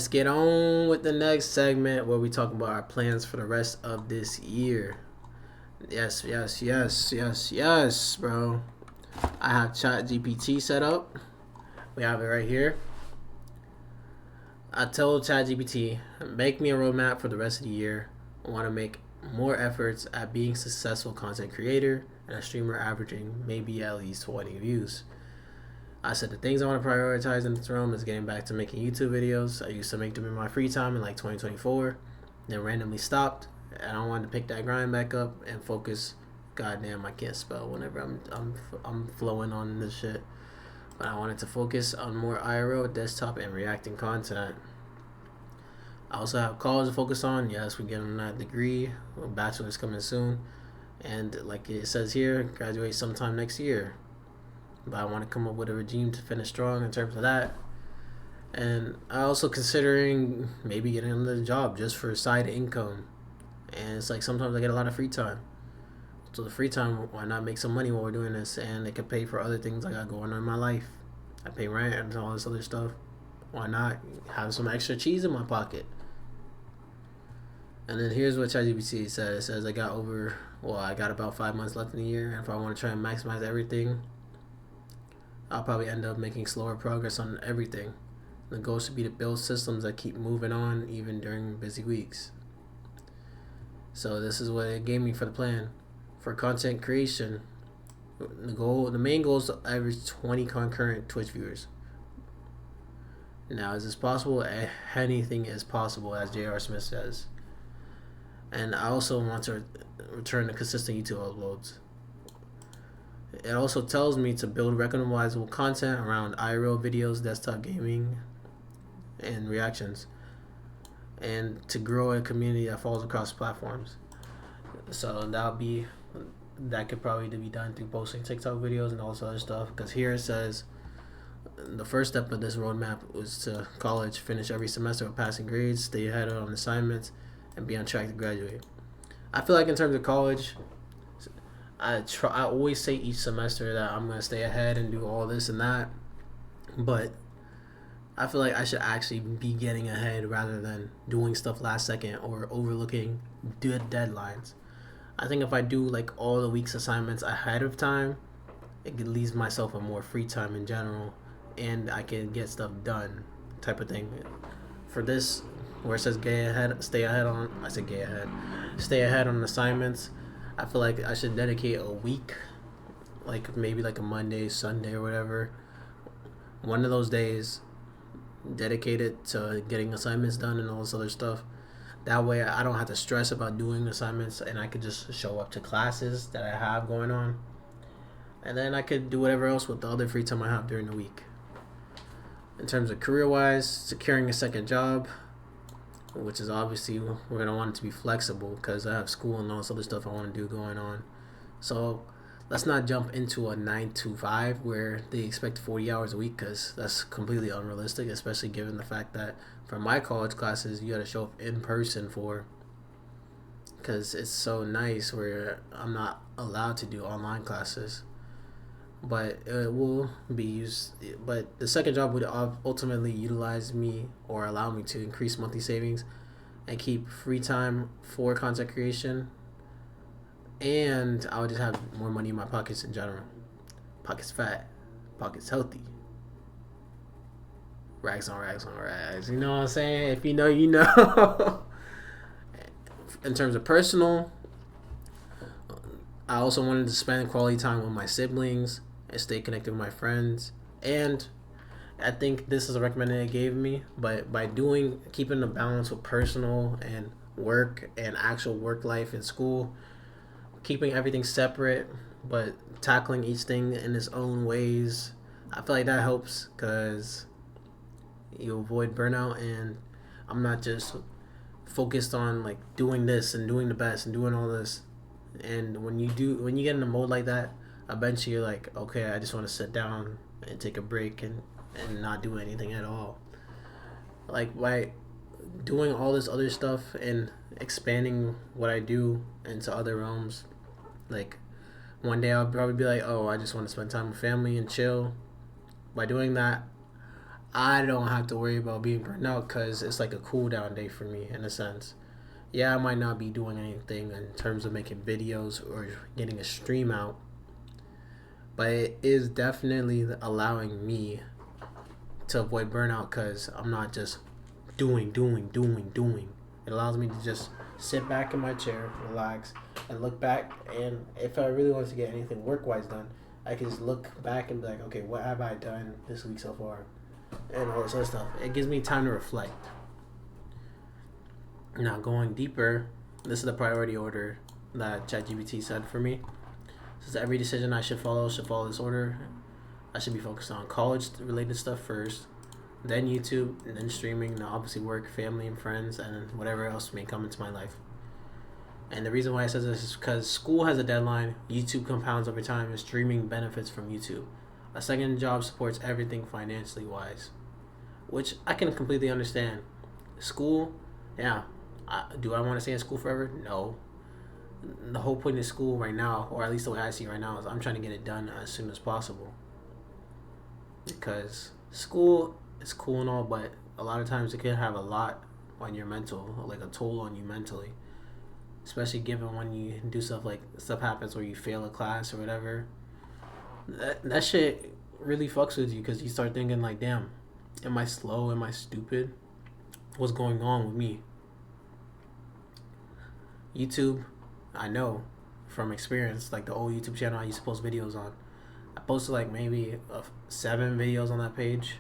Let's get on with the next segment where we talk about our plans for the rest of this year. Yes, bro. I have Chat GPT set up. We have it right here. I told Chat GPT, make me a roadmap for the rest of the year. I want to make more efforts at being a successful content creator and a streamer averaging maybe at least 20 views. I said the things I want to prioritize in this realm is getting back to making YouTube videos. I used to make them in my free time in like 2024, then randomly stopped, and I wanted to pick that grind back up and focus. Goddamn, I can't spell whenever I'm flowing on this shit. But I wanted to focus on more IRL, desktop, and reacting content. I also have college to focus on. Yes, we're getting that degree. A bachelor's coming soon, and like it says here, graduate sometime next year. But I want to come up with a regime to finish strong in terms of that. And I also considering maybe getting another job just for side income. And it's like sometimes I get a lot of free time. So the free time, why not make some money while we're doing this? And it could pay for other things I got going on in my life. I pay rent and all this other stuff. Why not have some extra cheese in my pocket? And then here's what ChatGPT says. It says I got about 5 months left in the year. And if I want to try and maximize everything, I'll probably end up making slower progress on everything. The goal should be to build systems that keep moving on even during busy weeks. So this is what it gave me for the plan. For content creation, the main goal is to average 20 concurrent Twitch viewers. Now, is this possible? Anything is possible, as J.R. Smith says. And I also want to return to consistent YouTube uploads. It also tells me to build recognizable content around IRL videos, desktop gaming, and reactions, and to grow a community that falls across platforms. So that could probably be done through posting TikTok videos and all this other stuff. Because here it says the first step of this roadmap was to college, finish every semester with passing grades, stay ahead on assignments, and be on track to graduate. I feel like in terms of college, I always say each semester that I'm gonna stay ahead and do all this and that, but I feel like I should actually be getting ahead rather than doing stuff last second or overlooking deadlines. I think if I do like all the week's assignments ahead of time, it leaves myself a more free time in general, and I can get stuff done, type of thing. For this, where it says stay ahead on assignments. I feel like I should dedicate a week, like maybe like a Monday, Sunday, or whatever. One of those days, dedicated to getting assignments done and all this other stuff. That way, I don't have to stress about doing assignments, and I could just show up to classes that I have going on. And then I could do whatever else with the other free time I have during the week. In terms of career-wise, securing a second job, which is obviously we're going to want it to be flexible because I have school and all this other stuff I want to do going on. So let's not jump into a 9 to 5 where they expect 40 hours a week, because that's completely unrealistic, especially given the fact that for my college classes, you got to show up in person because it's so nice where I'm not allowed to do online classes. But it will be used. But the second job would ultimately utilize me or allow me to increase monthly savings and keep free time for content creation. And I would just have more money in my pockets in general. Pockets fat, pockets healthy. Rags on rags on rags. You know what I'm saying? If you know, you know. In terms of personal, I also wanted to spend quality time with my siblings and stay connected with my friends. And I think this is a recommendation it gave me, but by keeping a balance with personal and work and actual work life and school, keeping everything separate but tackling each thing in its own ways, I feel like that helps because you avoid burnout, and I'm not just focused on like doing this and doing the best and doing all this. And when you get in a mode like that, eventually you're like, okay, I just want to sit down and take a break and not do anything at all. Like by doing all this other stuff and expanding what I do into other realms, like one day I'll probably be like, oh, I just want to spend time with family and chill. By doing that, I don't have to worry about being burnt out because it's like a cool down day for me in a sense. Yeah, I might not be doing anything in terms of making videos or getting a stream out, but it is definitely allowing me to avoid burnout because I'm not just doing. It allows me to just sit back in my chair, relax, and look back. And if I really want to get anything work wise done, I can just look back and be like, okay, what have I done this week so far? And all this other stuff. It gives me time to reflect. Now, going deeper, this is the priority order that ChatGPT said for me. It says every decision I should follow this order. I should be focused on college related stuff first, then YouTube, and then streaming, and obviously work, family, and friends, and whatever else may come into my life. And the reason why it says this is because school has a deadline, YouTube compounds over time, and streaming benefits from YouTube. A second job supports everything financially wise, which I can completely understand. School, yeah. Do I want to stay in school forever? No. The whole point of school right now, or at least the way I see it right now, is I'm trying to get it done as soon as possible. Because school is cool and all, but a lot of times it can have a lot on your mental, like a toll on you mentally. Especially given when you do stuff happens where you fail a class or whatever. That shit really fucks with you because you start thinking like, damn, am I slow? Am I stupid? What's going on with me? YouTube, I know from experience, like the old YouTube channel I used to post videos on. I posted like maybe 7 videos on that page,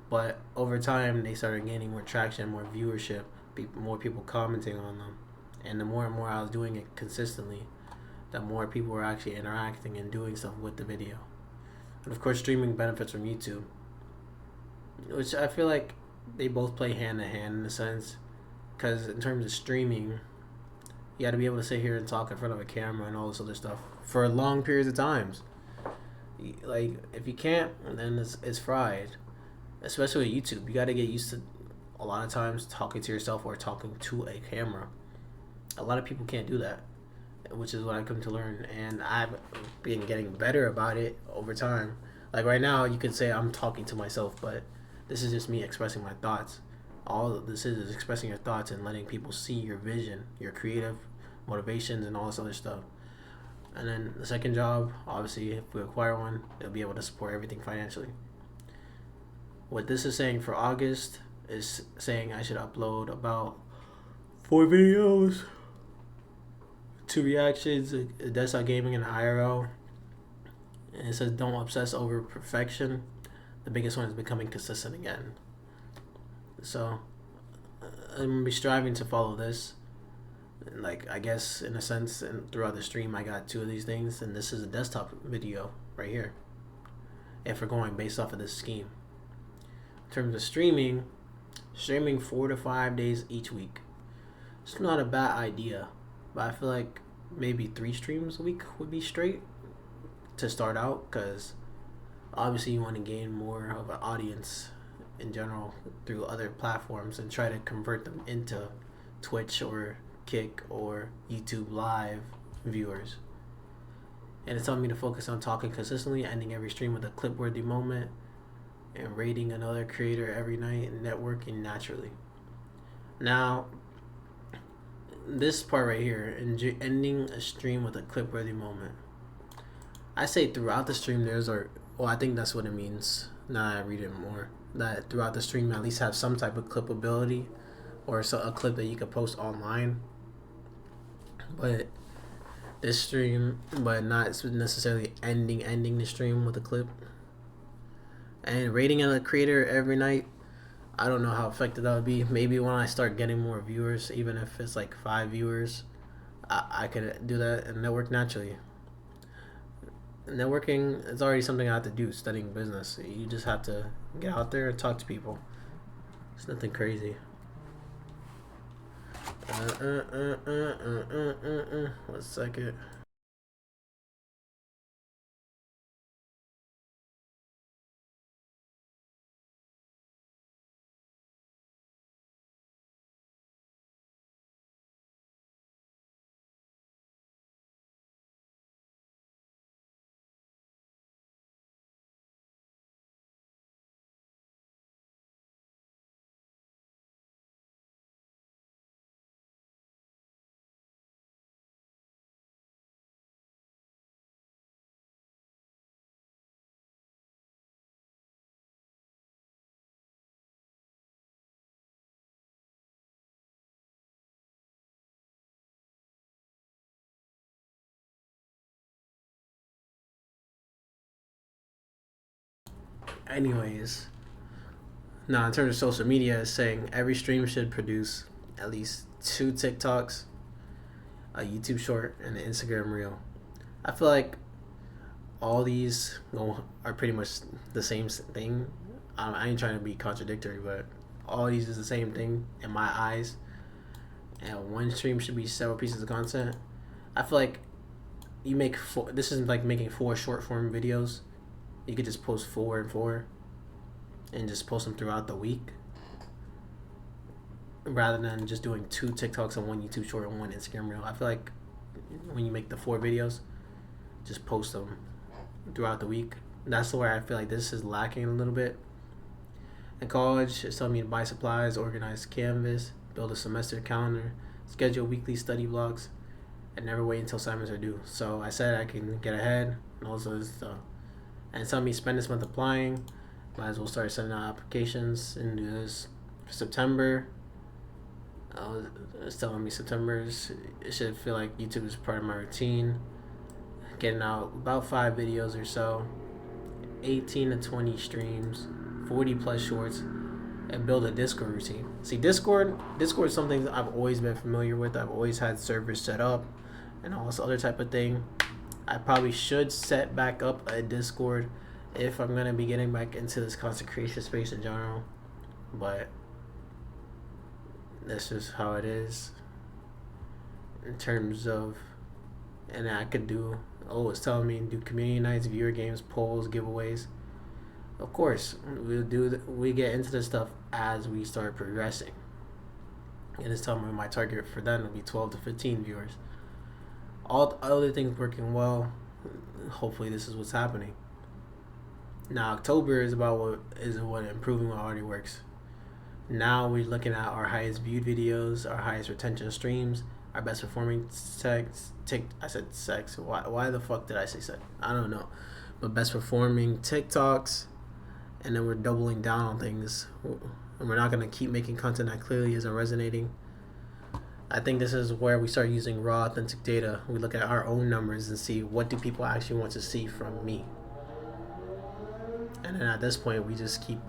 but over time they started gaining more traction, more viewership, more people commenting on them, and the more and more I was doing it consistently, the more people were actually interacting and doing stuff with the video. And of course, streaming benefits from YouTube, which I feel like they both play hand in hand in a sense, because in terms of streaming, you got to be able to sit here and talk in front of a camera and all this other stuff for long periods of times. Like if you can't, then it's fried. Especially with YouTube, you got to get used to a lot of times talking to yourself or talking to a camera. A lot of people can't do that, which is what I come to learn, and I've been getting better about it over time. Like right now, you could say I'm talking to myself, but this is just me expressing my thoughts. All this is expressing your thoughts and letting people see your vision, your creative motivations, and all this other stuff. And then the second job, obviously, if we acquire one, it'll be able to support everything financially. What this is saying for August is saying I should upload about 4 videos, 2 reactions, a desktop gaming, and IRL. And it says don't obsess over perfection. The biggest one is becoming consistent again. So I'm gonna be striving to follow this. Like I guess in a sense, and throughout the stream, I got 2 of these things, and this is a desktop video right here. If we're going based off of this scheme, in terms of streaming 4 to 5 days each week. It's not a bad idea, but I feel like maybe 3 streams a week would be straight to start out, because obviously you want to gain more of an audience in general through other platforms and try to convert them into Twitch or Kick or YouTube live viewers. And it's telling me to focus on talking consistently, ending every stream with a clip-worthy moment, and rating another creator every night, and networking naturally. Now, this part right here, ending a stream with a clip-worthy moment. I say throughout the stream I think that's what it means. Now I read it more. That throughout the stream, at least have some type of clippability, or a clip that you could post online. But this stream, but not necessarily ending the stream with a clip. And rating a creator every night, I don't know how effective that would be. Maybe when I start getting more viewers, even if it's like 5 viewers, I could do that and network naturally. Networking is already something I have to do, studying business. You just have to get out there and talk to people. It's nothing crazy. One second. Anyways, now in terms of social media, it's saying every stream should produce at least 2 TikToks, a YouTube short, and an Instagram reel. I feel like all these are pretty much the same thing. I ain't trying to be contradictory, but all these is the same thing in my eyes. And one stream should be several pieces of content. I feel like you make four. This is like making 4 short form videos. You could just post 4 and 4, and just post them throughout the week, rather than just doing 2 TikToks and 1 YouTube short and 1 Instagram reel. I feel like when you make the 4 videos, just post them throughout the week. That's where I feel like this is lacking a little bit. In college, it's telling me to buy supplies, organize Canvas, build a semester calendar, schedule weekly study blocks, and never wait until assignments are due. So I said I can get ahead and also this stuff. And it's telling me spend this month applying. Might as well start sending out applications and do this for September. It's telling me September it should feel like YouTube is part of my routine. Getting out about 5 videos or so, 18 to 20 streams, 40 plus shorts, and build a Discord routine. See, Discord is something that I've always been familiar with. I've always had servers set up and all this other type of thing. I probably should set back up a Discord if I'm gonna be getting back into this content creation space in general. But this is how it is in terms of, and I could do. Oh, it's telling me to do community nights, viewer games, polls, giveaways. Of course, we get into this stuff as we start progressing. And it's telling me my target for them will be 12 to 15 viewers. All the other things working well. Hopefully, this is what's happening. Now, October is about what improving what already works. Now we're looking at our highest viewed videos, our highest retention streams, our best performing I said sex. Why the fuck did I say sex? I don't know. But best performing TikToks, and then we're doubling down on things. And we're not going to keep making content that clearly isn't resonating. I think this is where we start using raw, authentic data. We look at our own numbers and see what do people actually want to see from me. And then at this point, we just keep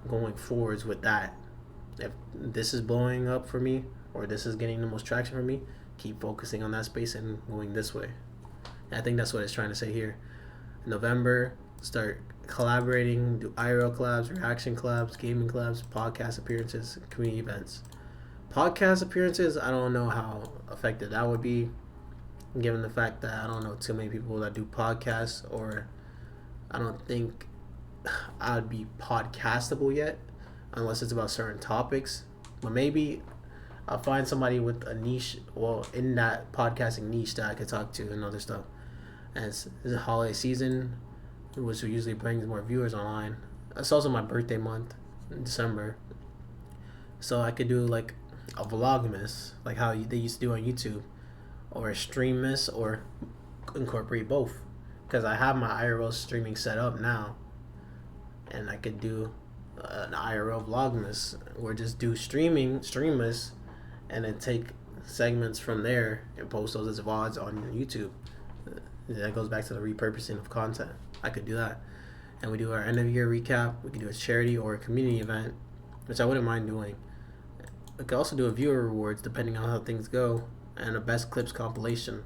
going forwards with that. If this is blowing up for me, or this is getting the most traction for me, keep focusing on that space and going this way. And I think that's what it's trying to say here. In November, start collaborating, do IRL collabs, reaction collabs, gaming collabs, podcast appearances, community events. Podcast appearances, I don't know how effective that would be, given the fact that I don't know too many people that do podcasts, or I don't think I'd be podcastable yet, unless it's about certain topics. But maybe I'll find somebody with a niche, well, in that podcasting niche that I could talk to and other stuff. And it's a holiday season, which usually brings more viewers online. It's also my birthday month in December. So I could do like a vlogmas, like how they used to do on YouTube, or a streammas, or incorporate both. Because I have my IRL streaming set up now. And I could do an IRL vlogmas, or just do streammas, and then take segments from there and post those as VODs on YouTube. That goes back to the repurposing of content. I could do that. And we do our end of year recap. We could do a charity or a community event, which I wouldn't mind doing. We could also do a viewer rewards depending on how things go, and a best clips compilation.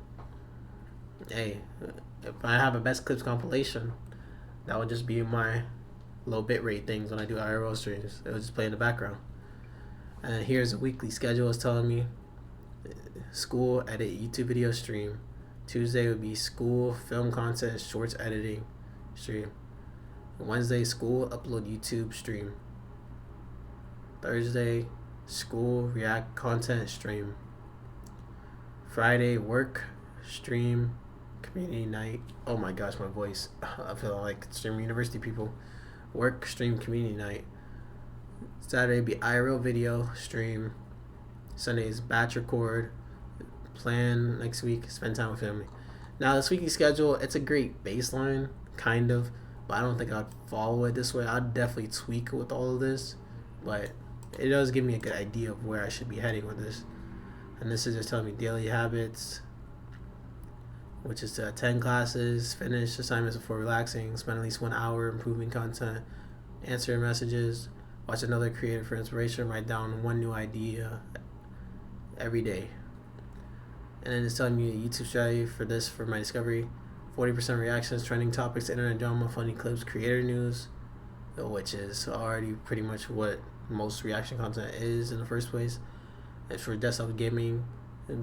Hey, if I have a best clips compilation, that would just be my low bitrate things when I do IRL streams. It would just play in the background. And here's a weekly schedule. It's telling me school, edit, YouTube video stream. Tuesday would be school, film content, shorts editing stream. Wednesday, school, upload YouTube stream. Thursday, school, react content stream. Friday, work, stream, community night. Oh my gosh, my voice. I feel like stream university people. Work, stream, community night. Saturday be IRL video stream. Sunday's batch record. Plan next week, spend time with family. Now this weekly schedule, it's a great baseline, kind of, but I don't think I'd follow it this way. I'd definitely tweak with all of this, but it does give me a good idea of where I should be heading with this. And this is just telling me daily habits, which is to attend classes, finish assignments before relaxing, spend at least 1 hour improving content, answer messages, watch another creator for inspiration, write down one new idea every day. And then it's telling me a YouTube strategy for this for my discovery. 40% reactions, trending topics, internet drama, funny clips, creator news, which is already pretty much what most reaction content is in the first place. And for desktop gaming,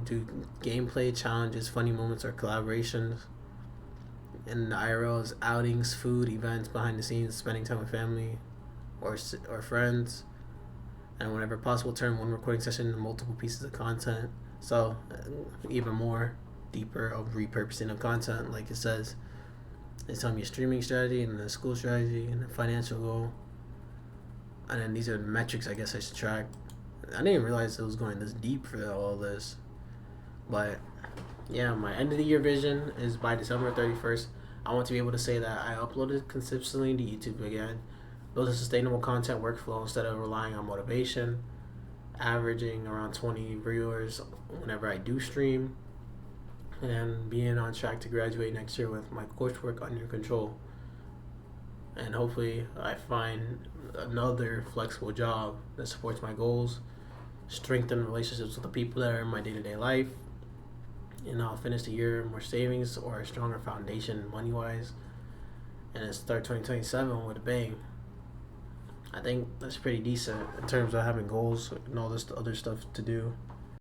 do gameplay challenges, funny moments, or collaborations. And the IRL is outings, food, events, behind the scenes, spending time with family or friends. And whenever possible, turn one recording session into multiple pieces of content. So even more deeper of repurposing of content, like it says. It's telling me a streaming strategy and a school strategy and a financial goal. And then these are the metrics I guess I should track. I didn't even realize it was going this deep for all this. But yeah, my end of the year vision is by December 31st. I want to be able to say that I uploaded consistently to YouTube again, build a sustainable content workflow instead of relying on motivation, averaging around 20 viewers whenever I do stream, and being on track to graduate next year with my coursework under control. And hopefully I find another flexible job that supports my goals, strengthen relationships with the people that are in my day-to-day life, and I'll finish the year more savings or a stronger foundation money-wise, and then start 2027 with a bang. I think that's pretty decent in terms of having goals and all this other stuff to do.